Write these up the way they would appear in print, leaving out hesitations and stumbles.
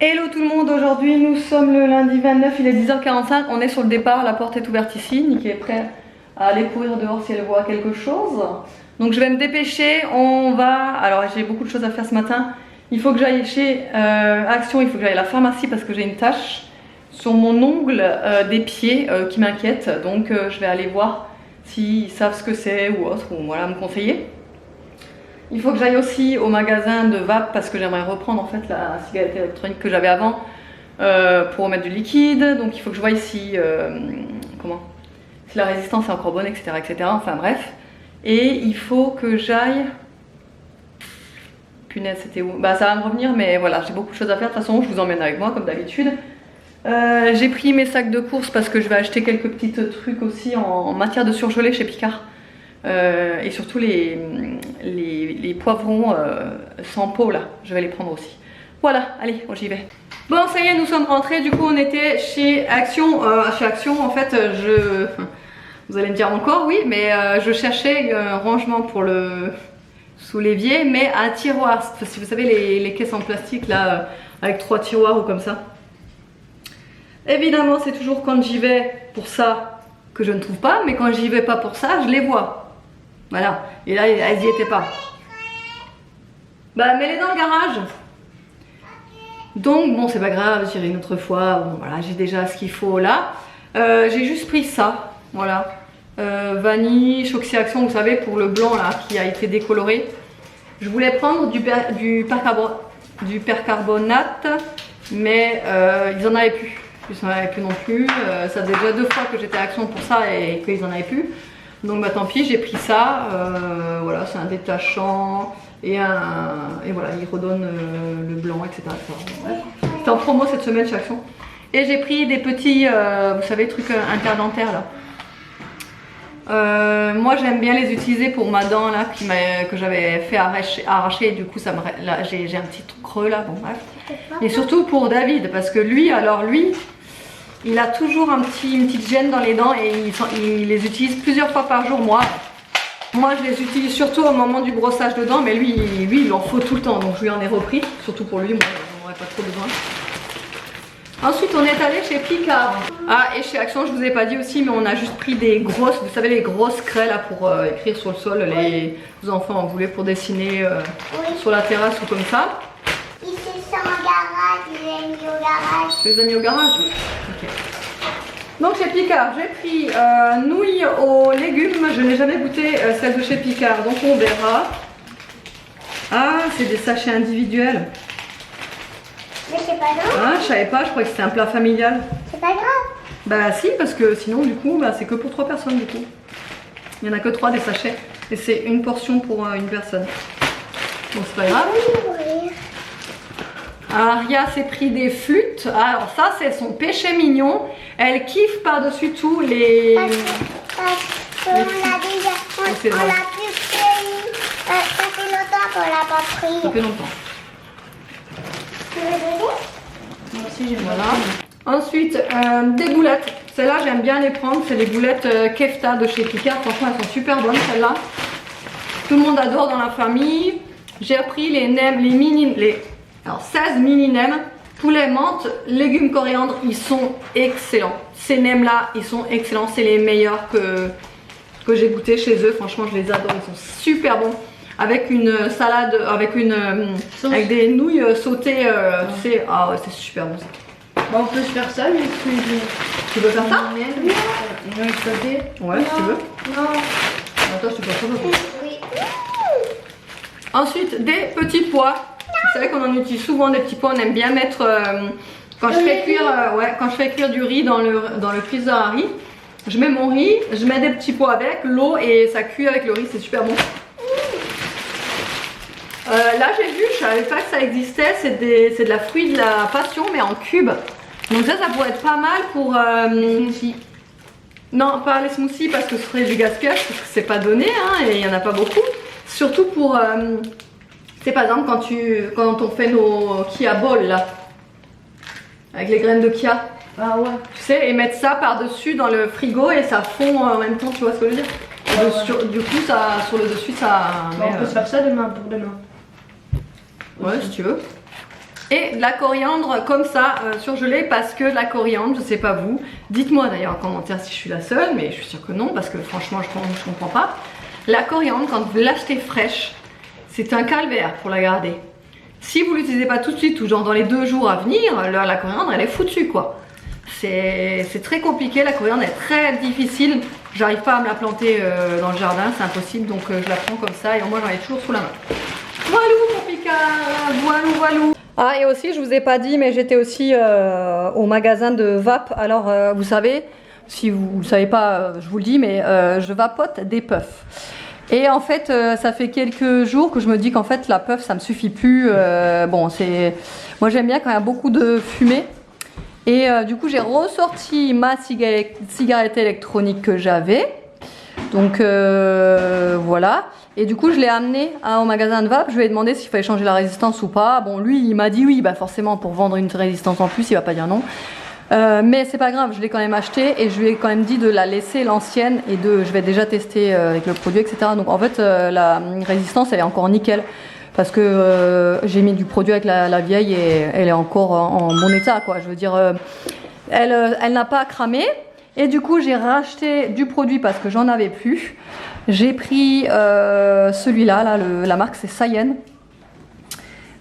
Hello tout le monde, aujourd'hui nous sommes le lundi 29, il est 10h45, on est sur le départ, la porte est ouverte ici, Niki est prêt à aller courir dehors si elle voit quelque chose. Donc je vais me dépêcher, on va, alors j'ai beaucoup de choses à faire ce matin, il faut que j'aille chez Action, il faut que j'aille à la pharmacie parce que j'ai une tache sur mon ongle des pieds qui m'inquiète, donc je vais aller voir s'ils savent ce que c'est ou autre, ou voilà, me conseiller. Il faut que j'aille aussi au magasin de vape parce que j'aimerais reprendre en fait la cigarette électronique que j'avais avant pour remettre du liquide. Donc il faut que je voie si la résistance est encore bonne, etc., etc. Enfin bref. Et il faut que j'aille... Punaise, c'était où? Bah ça va me revenir, mais voilà, j'ai beaucoup de choses à faire. De toute façon, je vous emmène avec moi comme d'habitude. J'ai pris mes sacs de course parce que je vais acheter quelques petits trucs aussi en matière de surgelé chez Picard. Et surtout les poivrons sans peau là, je vais les prendre aussi. Voilà, allez, j'y vais. Bon, ça y est, nous sommes rentrés. Du coup, on était chez Action. Chez Action, en fait, vous allez me dire encore, oui, mais je cherchais un rangement pour le sous l'évier, mais un tiroir. Si vous savez, les caisses en plastique là, avec 3 tiroirs ou comme ça. Évidemment, c'est toujours quand j'y vais pour ça que je ne trouve pas, mais quand j'y vais pas pour ça, je les vois. Voilà, et là elles y étaient pas. Bah mets-les dans le garage. Donc bon, c'est pas grave, j'irai une autre fois. Bon voilà, j'ai déjà ce qu'il faut là. J'ai juste pris ça, voilà. Vanille, Choxy Action, vous savez, pour le blanc là qui a été décoloré. Je voulais prendre du percarbonate, mais ils en avaient plus. Ils en avaient plus non plus. Ça faisait déjà 2 fois que j'étais à Action pour ça et qu'ils en avaient plus. Donc bah tant pis, j'ai pris ça, voilà, c'est un détachant et voilà, il redonne le blanc, etc. C'était en promo cette semaine chez Action. Et j'ai pris des petits, vous savez, trucs interdentaires là. Moi j'aime bien les utiliser pour ma dent là que j'avais fait arracher et du coup ça me, là j'ai un petit trou creux là, bon bref. Et surtout pour David parce que lui, il a toujours une petite gêne dans les dents et il les utilise plusieurs fois par jour. Moi je les utilise surtout au moment du brossage de dents, mais lui il en faut tout le temps, donc je lui en ai repris, surtout pour lui, moi j'en aurais pas trop besoin. Ensuite on est allé chez Picard. Ah, et chez Action je vous ai pas dit aussi, mais on a juste pris des grosses, vous savez les grosses craies là pour écrire sur le sol, les enfants en voulaient pour dessiner sur la terrasse ou comme ça. Ils sont au garage, je les ai mis au garage. Tu les as mis au garage? Ok. Donc chez Picard, j'ai pris nouilles aux légumes. Je n'ai jamais goûté celle de chez Picard, donc on verra. Ah, c'est des sachets individuels. Mais c'est pas grave. Ah, je savais pas, je croyais que c'était un plat familial. C'est pas grave. Bah si, parce que sinon du coup, bah, c'est que pour 3 personnes du coup. Il n'y en a que 3 des sachets. Et c'est une portion pour une personne. Donc c'est pas grave. Aria s'est pris des flûtes. Alors ça c'est son péché mignon. Elle kiffe par-dessus tout les... Parce qu'on l'a déjà... On l'a plus pris. Ça fait longtemps qu'on l'a pas pris. Ça fait longtemps. Tu veux donner? Moi aussi j'ai voilà. Ensuite des boulettes. Celles-là j'aime bien les prendre. C'est les boulettes Kefta de chez Picard. Franchement elles sont super bonnes celles-là. Tout le monde adore dans la famille. J'ai pris les nems, alors 16 mini nems, poulet menthe, légumes coriandre, ils sont excellents. Ces nems là, ils sont excellents, c'est les meilleurs que j'ai goûté chez eux. Franchement, je les adore, ils sont super bons. Avec une salade, avec des nouilles sautées, tu sais, ah ouais, c'est super bon ça. Bah, on peut se faire ça, mais Tu veux faire ça? Non. Ouais, si tu veux. Non. Attends, je te fais ça. Oui. Ensuite, des petits pois. Vous savez qu'on en utilise souvent des petits pois, on aime bien mettre quand je fais cuire du riz dans le cuiseur à riz, je mets mon riz, je mets des petits pois avec l'eau et ça cuit avec le riz, c'est super bon. Là j'ai vu, je savais pas que ça existait, c'est de la fruit de la passion mais en cube. Donc ça pourrait être pas mal pour smoothies. Non, pas les smoothies parce que ce serait du gaspillage, parce que c'est pas donné hein, et il y en a pas beaucoup. Surtout pour c'est par exemple quand on fait nos Kia Balls là, avec les graines de Kia. Ah ouais. Tu sais, et mettre ça par-dessus dans le frigo et ça fond en même temps, tu vois ce que je veux dire? Du coup, ça, sur le dessus, ça... Bah, on peut se faire ça demain pour demain. Ouais, si tu veux. Et de la coriandre comme ça, surgelée, parce que la coriandre, je sais pas vous, dites-moi d'ailleurs en commentaire si je suis la seule, mais je suis sûre que non, parce que franchement je comprends pas. La coriandre, quand vous l'achetez fraîche, c'est un calvaire pour la garder. Si vous l'utilisez pas tout de suite ou genre dans les 2 jours à venir, la coriandre elle est foutue quoi. C'est très compliqué, la coriandre est très difficile. J'arrive pas à me la planter dans le jardin, c'est impossible, donc je la prends comme ça et moi j'en ai toujours sous la main. Voilou mon picard, voilou. Ah et aussi je vous ai pas dit mais j'étais aussi au magasin de vape. Alors vous savez, si vous ne savez pas je vous le dis mais je vapote des puffs. Et en fait ça fait quelques jours que je me dis qu'en fait la puff ça me suffit plus. Bon c'est, moi j'aime bien quand il y a beaucoup de fumée. Et du coup j'ai ressorti ma cigarette électronique que j'avais. Donc voilà. Et du coup je l'ai amené au magasin de vape. Je lui ai demandé s'il fallait changer la résistance ou pas. Bon lui il m'a dit oui, bah forcément pour vendre une résistance en plus il va pas dire non. Mais c'est pas grave, je l'ai quand même acheté et je lui ai quand même dit de la laisser l'ancienne et je vais déjà tester avec le produit etc. Donc en fait la résistance elle est encore nickel. Parce que j'ai mis du produit avec la vieille et elle est encore en bon état quoi. Je veux dire elle n'a pas cramé. Et du coup j'ai racheté du produit parce que j'en avais plus. J'ai pris celui-là, la marque c'est Sayen.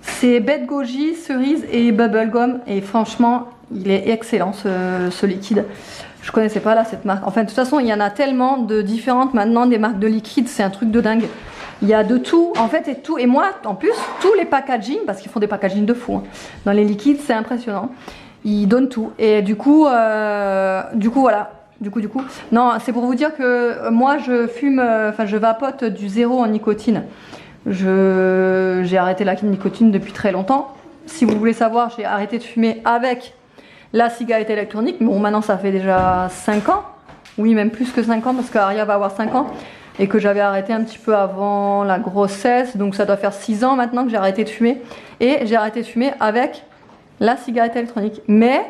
C'est bête goji, cerise et bubblegum. Et franchement il est excellent ce liquide. Je connaissais pas là cette marque. Enfin de toute façon il y en a tellement de différentes maintenant des marques de liquide. C'est un truc de dingue. Il y a de tout en fait et tout. Et moi en plus tous les packaging, parce qu'ils font des packaging de fou hein. Dans les liquides c'est impressionnant. Ils donnent tout. Et du coup voilà. Du coup, non, c'est pour vous dire que moi je fume, enfin je vapote du 0 en nicotine. J'ai arrêté la nicotine depuis très longtemps. Si vous voulez savoir, j'ai arrêté de fumer avec la cigarette électronique. Bon, maintenant ça fait déjà 5 ans. Oui, même plus que 5 ans parce qu'Aria va avoir 5 ans. Et que j'avais arrêté un petit peu avant la grossesse. Donc ça doit faire 6 ans maintenant que j'ai arrêté de fumer. Et j'ai arrêté de fumer avec la cigarette électronique. Mais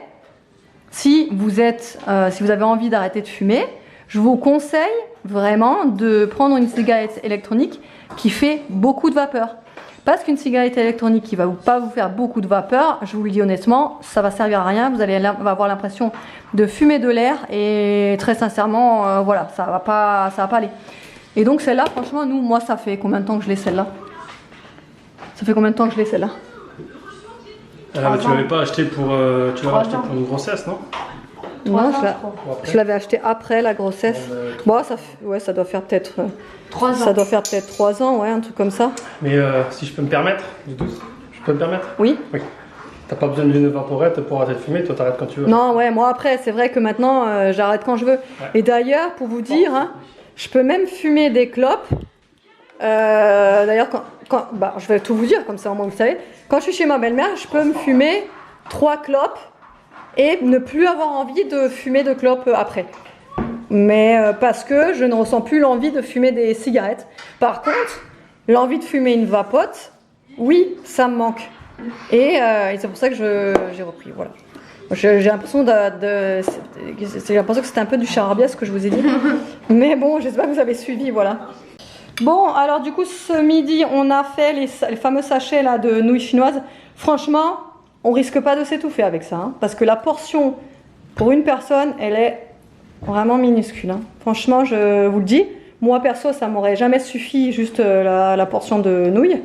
si vous avez envie d'arrêter de fumer, je vous conseille vraiment de prendre une cigarette électronique qui fait beaucoup de vapeur. Parce qu'une cigarette électronique qui va pas vous faire beaucoup de vapeur, je vous le dis honnêtement, ça va servir à rien. Vous allez avoir l'impression de fumer de l'air et très sincèrement, voilà, ça va pas aller. Et donc celle-là, franchement, moi ça fait combien de temps que je l'ai celle-là? Ça fait combien de temps que je l'ai celle-là? Tu l'avais pas acheté pour, tu l'avais acheté pour une grossesse, non? Non, je l'avais acheté après la grossesse. Bon, ça doit faire peut-être 3 ans. Ça doit faire peut-être 3 ans, ouais, un truc comme ça. Mais si je peux me permettre, je peux me permettre? Oui. Oui. T'as pas besoin d'une vaporette pour arrêter de fumer, toi t'arrêtes quand tu veux. Non, ouais, moi après, c'est vrai que maintenant j'arrête quand je veux. Ouais. Et d'ailleurs, pour vous dire, hein, je peux même fumer des clopes. D'ailleurs, bah, je vais tout vous dire, comme ça au moins vous savez. Quand je suis chez ma belle-mère, je peux me fumer 3 clopes et ne plus avoir envie de fumer de clopes après. Mais parce que je ne ressens plus l'envie de fumer des cigarettes. Par contre, l'envie de fumer une vapote, oui, ça me manque. Et c'est pour ça que j'ai repris, voilà. J'ai l'impression que c'était un peu du charabia ce que je vous ai dit. Mais bon, j'espère que vous avez suivi, voilà. Bon, alors du coup, ce midi, on a fait les fameux sachets là, de nouilles chinoises. Franchement, on risque pas de s'étouffer avec ça. Hein, parce que la portion pour une personne, elle est vraiment minuscule. Hein. Franchement, je vous le dis. Moi, perso, ça m'aurait jamais suffi juste la portion de nouilles.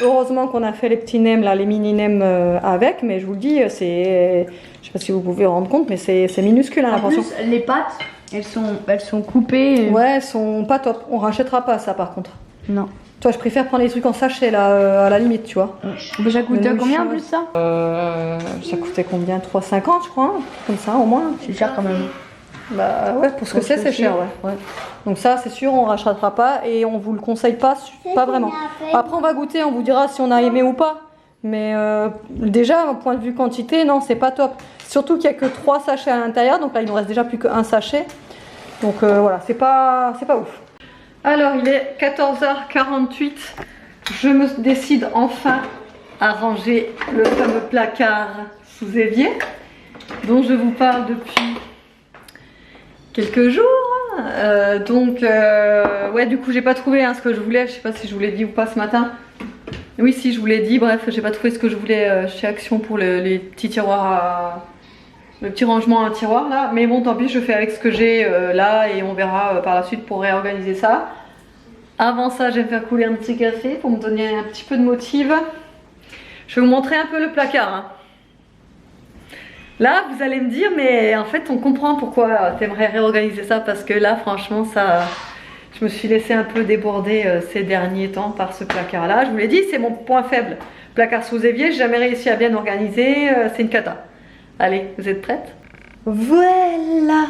Heureusement qu'on a fait les petits nems, là, les mini nems avec. Mais je vous le dis, c'est... Je sais pas si vous pouvez vous rendre compte, mais c'est minuscule hein, la portion. En plus, les pâtes... Elles sont coupées. Ouais, elles sont pas top. On rachètera pas ça par contre. Non. Toi, je préfère prendre les trucs en sachet là, à la limite, tu vois. Ça coûtait combien en plus ça? Ça coûtait combien? 3,50 je crois, hein, comme ça au moins. C'est cher quand même. Bah ouais, pour ce que c'est cher, ouais. Donc ça, c'est sûr, on rachètera pas et on vous le conseille pas vraiment. Après, on va goûter, on vous dira si on a aimé ou pas. Mais déjà, au point de vue quantité, non, c'est pas top. Surtout qu'il n'y a que 3 sachets à l'intérieur, donc là, il nous reste déjà plus qu'un sachet. Donc voilà, c'est pas ouf. Alors, il est 14h48. Je me décide enfin à ranger le fameux placard sous évier dont je vous parle depuis quelques jours. Ouais, du coup, j'ai pas trouvé ce que je voulais. Je sais pas si je vous l'ai dit ou pas ce matin. Oui, si je vous l'ai dit, bref, j'ai pas trouvé ce que je voulais chez Action pour les petits tiroirs le petit rangement à tiroir là. Mais bon, tant pis, je fais avec ce que j'ai là et on verra par la suite pour réorganiser ça. Avant ça, je vais me faire couler un petit café pour me donner un petit peu de motive. Je vais vous montrer un peu le placard. Hein. Là, vous allez me dire, mais en fait, on comprend pourquoi tu aimerais réorganiser ça parce que là, franchement, ça... Je me suis laissée un peu déborder ces derniers temps par ce placard là. Je vous l'ai dit, c'est mon point faible. Placard sous évier, j'ai jamais réussi à bien organiser, c'est une cata. Allez, vous êtes prêtes? Voilà.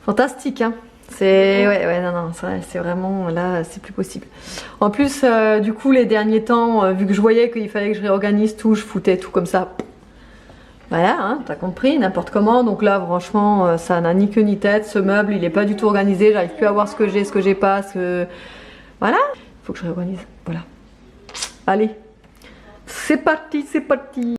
Fantastique, hein. C'est... Ouais, non, c'est vraiment... Là, c'est plus possible. En plus, du coup, les derniers temps, vu que je voyais qu'il fallait que je réorganise tout, je foutais tout comme ça. Voilà, hein, t'as compris, n'importe comment. Donc là, franchement, ça n'a ni queue ni tête. Ce meuble, il est pas du tout organisé. J'arrive plus à voir ce que j'ai pas. Voilà, il faut que je réorganise. Voilà. Allez, c'est parti, c'est parti.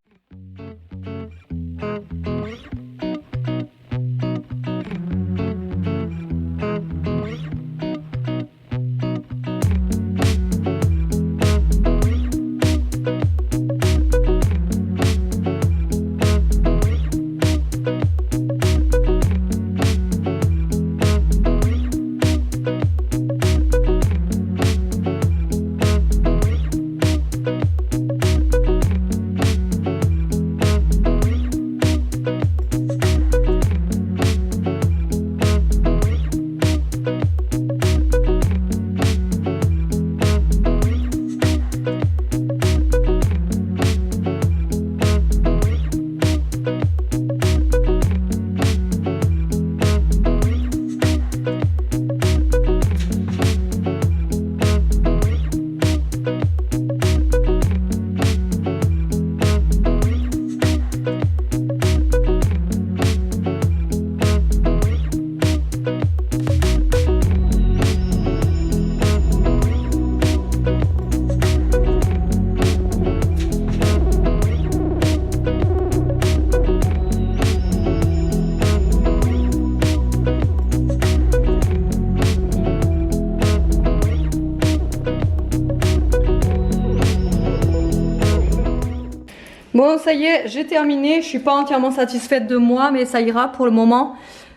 Bon, ça y est, j'ai terminé. Je suis pas entièrement satisfaite de moi, mais ça ira pour le moment.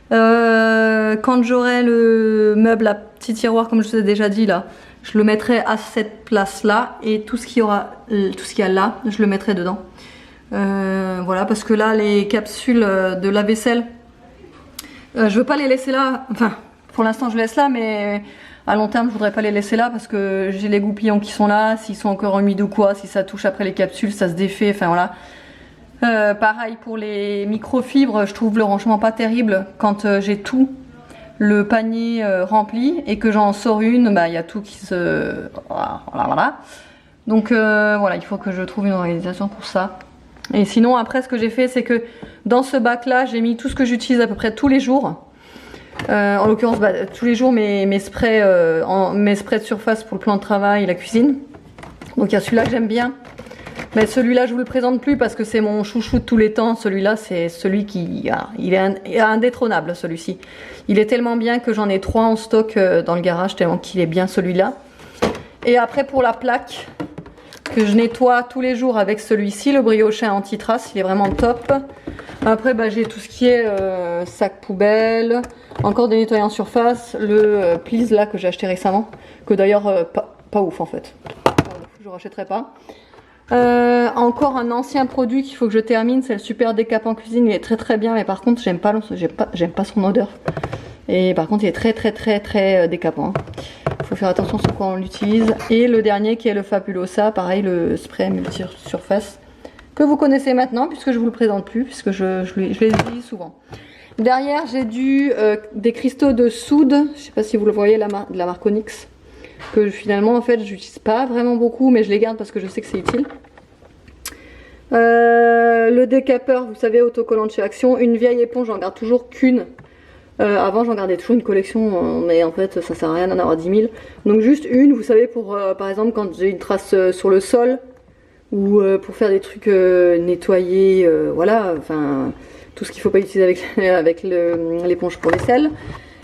Quand j'aurai le meuble à petit tiroir, comme je vous ai déjà dit là, je le mettrai à cette place là et tout ce qu'il y a là, je le mettrai dedans. Voilà, parce que là, les capsules de la vaisselle, je veux pas les laisser là. Enfin, pour l'instant, je laisse là, mais à long terme, je voudrais pas les laisser là parce que j'ai les goupillons qui sont là. S'ils sont encore humides ou quoi, si ça touche après les capsules, ça se défait. Enfin voilà. Pareil pour les microfibres, je trouve le rangement pas terrible quand j'ai tout le panier rempli et que j'en sors une, bah il y a tout qui se... Voilà. Donc voilà, il faut que je trouve une organisation pour ça. Et sinon après ce que j'ai fait, c'est que dans ce bac là, j'ai mis tout ce que j'utilise à peu près tous les jours. En l'occurrence tous les jours mes sprays de surface pour le plan de travail et la cuisine. Donc il y a celui-là que j'aime bien. Mais celui-là je vous le présente plus parce que c'est mon chouchou de tous les temps. Celui-là c'est celui qui... il est indétrônable celui-ci. Il est tellement bien que j'en ai 3 en stock dans le garage tellement qu'il est bien celui-là. Et après pour la plaque que je nettoie tous les jours avec celui-ci, le Briochin anti-trace, il est vraiment top. Après j'ai tout ce qui est sac poubelle, encore des nettoyants surface, le Please là que j'ai acheté récemment, que d'ailleurs pas ouf en fait, je rachèterai pas. Encore un ancien produit qu'il faut que je termine, c'est le Super Décapant Cuisine, il est très bien, mais par contre j'aime pas son odeur. Et par contre il est très décapant. Faut faire attention sur quoi on l'utilise. Et le dernier qui est le Fabulosa, pareil le spray multi-surface, que vous connaissez maintenant puisque je vous le présente plus, puisque je les utilise souvent. Derrière j'ai des cristaux de soude, je sais pas si vous le voyez, de la marque Onyx, que finalement en fait j'utilise pas vraiment beaucoup, mais je les garde parce que je sais que c'est utile. Le décapeur, vous savez, autocollant de chez Action, une vieille éponge, j'en garde toujours qu'une. Avant j'en gardais toujours une collection, mais en fait ça sert à rien d'en avoir 10 000. Donc juste une, vous savez, pour par exemple quand j'ai une trace sur le sol, ou pour faire des trucs nettoyer, voilà, enfin tout ce qu'il faut pas utiliser avec l'éponge pour vaisselle.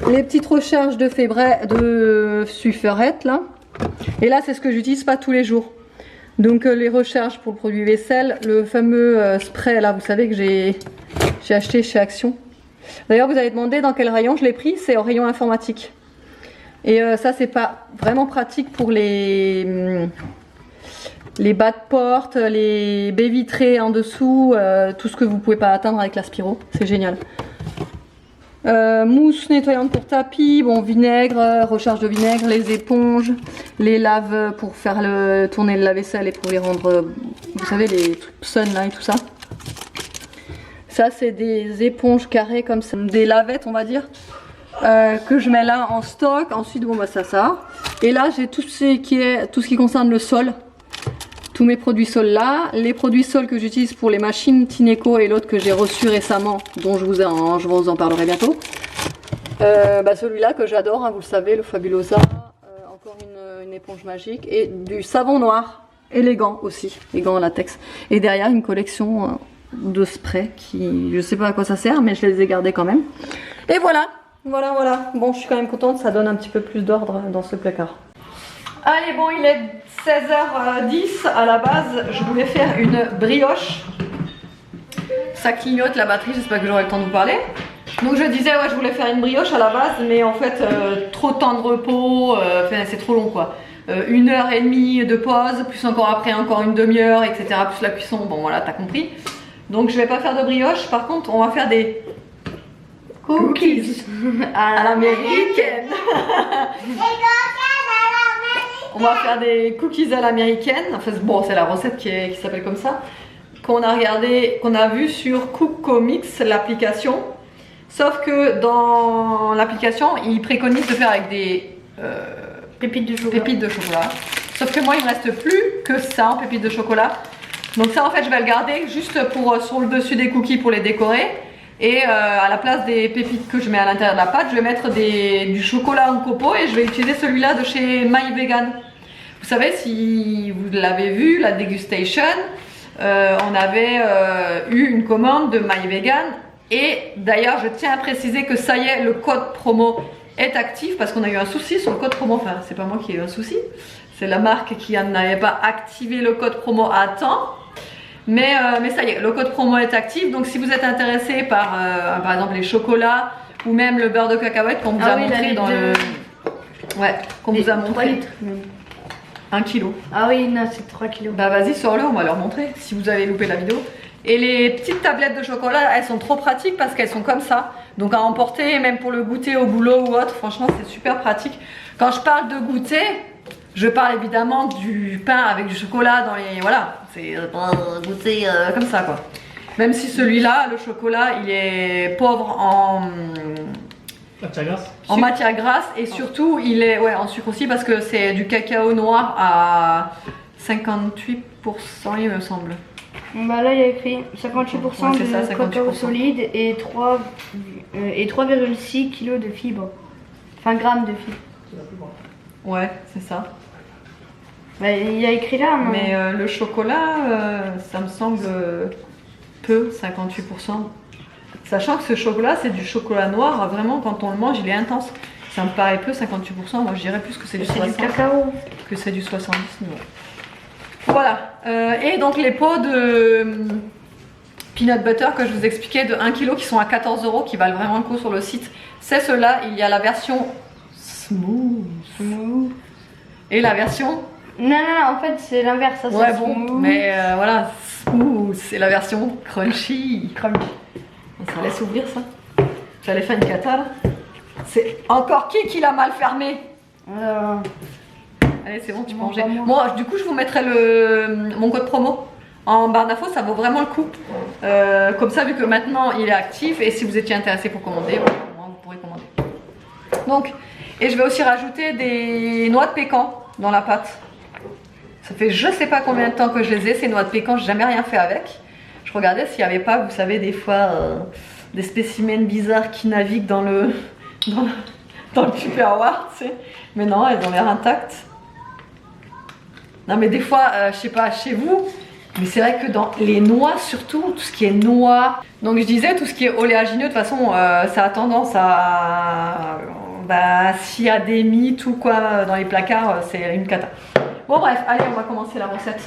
Les petites recharges de suffrette là. Et là c'est ce que j'utilise pas tous les jours. Donc les recherches pour le produit vaisselle, le fameux spray là, vous savez que j'ai acheté chez Action. D'ailleurs vous avez demandé dans quel rayon je l'ai pris, c'est au rayon informatique. Et ça c'est pas vraiment pratique pour les bas de porte, les baies vitrées en dessous, tout ce que vous pouvez pas atteindre avec la Spiro, c'est génial. Mousse nettoyante pour tapis, bon vinaigre, recharge de vinaigre, les éponges, les laves pour faire tourner le lave-vaisselle et pour les rendre, vous savez les trucs sun là et tout ça. Ça c'est des éponges carrées comme ça, des lavettes on va dire, que je mets là en stock. Ensuite bon bah ça. Et là j'ai tout ce qui concerne le sol. Tous mes produits sol là, les produits sol que j'utilise pour les machines Tineco et l'autre que j'ai reçu récemment, dont je vous en parlerai bientôt. Celui-là que j'adore, hein, vous le savez, le Fabulosa, encore une éponge magique et du savon noir, élégant aussi, les gants en latex. Et derrière une collection de sprays qui, je sais pas à quoi ça sert, mais je les ai gardés quand même. Et voilà. Bon, je suis quand même contente, ça donne un petit peu plus d'ordre dans ce placard. Allez bon, il est 16h10 à la base, je voulais faire une brioche. Ça clignote la batterie, j'espère que j'aurai le temps de vous parler. Donc je disais ouais je voulais faire une brioche à la base, mais en fait trop de temps de repos, c'est trop long quoi. 1h30 de pause, plus encore après encore une demi-heure, etc. Plus la cuisson, bon voilà t'as compris. Donc je vais pas faire de brioche, par contre on va faire des cookies à l'américaine. On va faire des cookies à l'américaine. Enfin, bon, c'est la recette qui s'appelle comme ça. Qu'on a vu sur Cook-O-Mix, l'application. Sauf que dans l'application, ils préconisent de faire avec des pépites de chocolat. Sauf que moi, il ne me reste plus que ça en pépites de chocolat. Donc ça, en fait, je vais le garder juste pour sur le dessus des cookies pour les décorer. Et à la place des pépites que je mets à l'intérieur de la pâte, je vais mettre du chocolat en copeaux et je vais utiliser celui-là de chez My Vegan. Vous savez, si vous l'avez vu, la dégustation, on avait eu une commande de My Vegan. Et d'ailleurs, je tiens à préciser que ça y est, le code promo est actif parce qu'on a eu un souci sur le code promo. Enfin, c'est pas moi qui ai eu un souci, c'est la marque qui n'avait pas activé le code promo à temps. Mais ça y est, le code promo est actif. Donc si vous êtes intéressé par exemple les chocolats ou même le beurre de cacahuète qu'on vous a montré dans le... Ouais, qu'on vous a montré. 3 litres même. 1 kilo. Ah oui, non, c'est 3 kilos. Bah vas-y, sors-le, on va leur montrer si vous avez loupé la vidéo. Et les petites tablettes de chocolat, elles sont trop pratiques parce qu'elles sont comme ça. Donc à emporter, même pour le goûter au boulot ou autre, franchement c'est super pratique. Quand je parle de goûter, je parle évidemment du pain avec du chocolat dans les... Voilà, c'est goûter comme ça quoi. Même si celui-là, le chocolat, il est pauvre en... Matière grasse. En matière grasse et surtout il est en sucre aussi parce que c'est du cacao noir à 58% il me semble. Bah là il y a écrit 58% de ça, 58%. cacao solide et 3,6 kg de fibres. Enfin grammes de fibres. Ouais, c'est ça. Bah, il y a écrit là. Non Mais le chocolat, ça me semble peu, 58%. Sachant que ce chocolat, c'est du chocolat noir, vraiment quand on le mange, il est intense. Ça me paraît peu, 58%, moi je dirais plus que c'est du 60. C'est du cacao. Que c'est du 70, non. Voilà, et donc les pots de peanut butter que je vous expliquais de 1 kg qui sont à 14 €, qui valent vraiment le coup sur le site. C'est ceux-là, il y a la version smooth. Et la version... Non, en fait c'est l'inverse, ça ouais, c'est bon, smooth. mais voilà, smooth, c'est la version crunchy. Ça laisse ouvrir ça. J'allais faire une cata là. C'est encore qui l'a mal fermé? Allez, c'est bon, tu peux manger. Moi, du coup, je vous mettrai mon code promo en barre d'infos, ça vaut vraiment le coup. Comme ça, vu que maintenant il est actif, et si vous étiez intéressé pour commander, vous pourrez commander. Donc, et je vais aussi rajouter des noix de pécan dans la pâte. Ça fait je sais pas combien de temps que je les ai, ces noix de pécan, j'ai jamais rien fait avec. Je regardais s'il n'y avait pas, vous savez, des fois des spécimens bizarres qui naviguent dans le Tupperware, tu sais. Mais non, elles ont l'air intactes. Non, mais des fois, je sais pas, chez vous, mais c'est vrai que dans les noix, surtout, tout ce qui est noix. Donc, je disais, tout ce qui est oléagineux, de toute façon, ça a tendance à. S'il y a des mythes ou quoi dans les placards, c'est une cata. Bon bref, allez, on va commencer la recette.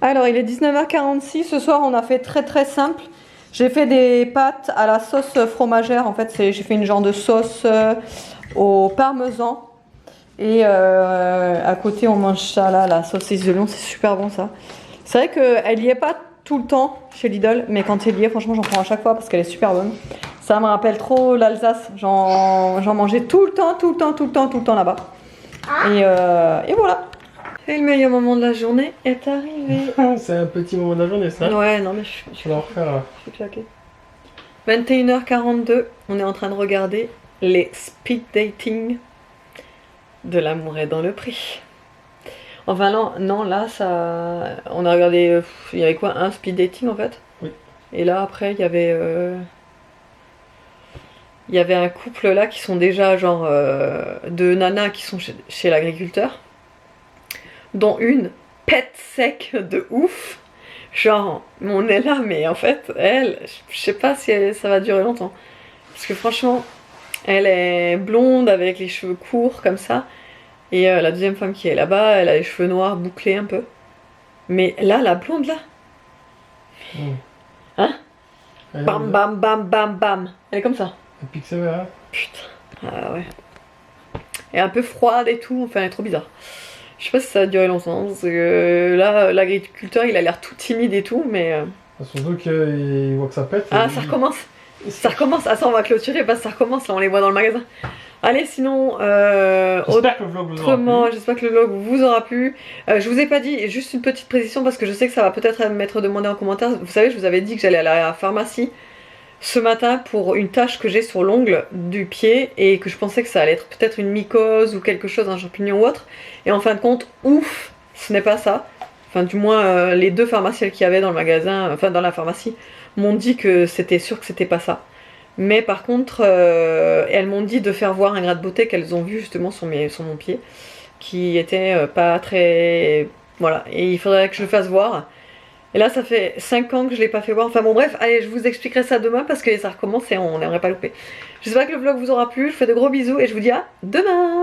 Alors il est 19h46, ce soir on a fait très simple. J'ai fait des pâtes à la sauce fromagère, en fait j'ai fait une genre de sauce au parmesan. Et à côté on mange ça là, la saucisse de Lyon, c'est super bon ça. C'est vrai qu'elle y est pas tout le temps chez Lidl, mais quand elle y est, franchement j'en prends à chaque fois parce qu'elle est super bonne. Ça me rappelle trop l'Alsace, j'en mangeais tout le temps là-bas. Et voilà. Et le meilleur moment de la journée est arrivé. C'est un petit moment de la journée ça. Ouais, non mais je vais en refaire là. Je suis claquée. 21h42, on est en train de regarder les speed dating de l'amour est dans le prix. Enfin non là ça... On a regardé, il y avait quoi, un speed dating en fait. Oui. Et là après il y avait un couple là qui sont déjà genre deux nanas qui sont chez l'agriculteur. Dont une pète sec de ouf. Genre, on est là, mais en fait, elle, je sais pas si ça va durer longtemps. Parce que franchement, elle est blonde avec les cheveux courts comme ça. Et la deuxième femme qui est là-bas, elle a les cheveux noirs bouclés un peu. Mais là, la blonde là. Hein? Bam, bam, bam, bam, bam. Elle est comme ça. Elle pique sévère, hein? Putain. Ah ouais. Elle est un peu froide et tout, enfin elle est trop bizarre. Je sais pas si ça va durer longtemps, parce que là, l'agriculteur, il a l'air tout timide et tout, mais... Surtout qu'il voit que ça pète. Ah, ça recommence. Ça recommence. Ah, ça, on va clôturer parce que ça recommence, là, on les voit dans le magasin. Allez, sinon... j'espère que le vlog vous aura plu. J'espère que le vlog vous aura plu. Je vous ai pas dit, juste une petite précision, parce que je sais que ça va peut-être m'être demandé en commentaire. Vous savez, je vous avais dit que j'allais à la pharmacie ce matin pour une tache que j'ai sur l'ongle du pied et que je pensais que ça allait être peut-être une mycose ou quelque chose, un champignon ou autre. Et en fin de compte, ouf, ce n'est pas ça. Enfin, du moins, les deux pharmaciens qu'il y avait dans le magasin, enfin dans la pharmacie, m'ont dit que c'était sûr que c'était pas ça. Mais par contre, elles m'ont dit de faire voir un gratte-beauté qu'elles ont vu justement sur mon pied, qui était pas très... Voilà, et il faudrait que je le fasse voir. Et là, ça fait 5 ans que je l'ai pas fait voir. Enfin bon, bref, allez, je vous expliquerai ça demain parce que ça recommence et on n'aimerait pas louper. J'espère que le vlog vous aura plu. Je vous fais de gros bisous et je vous dis à demain!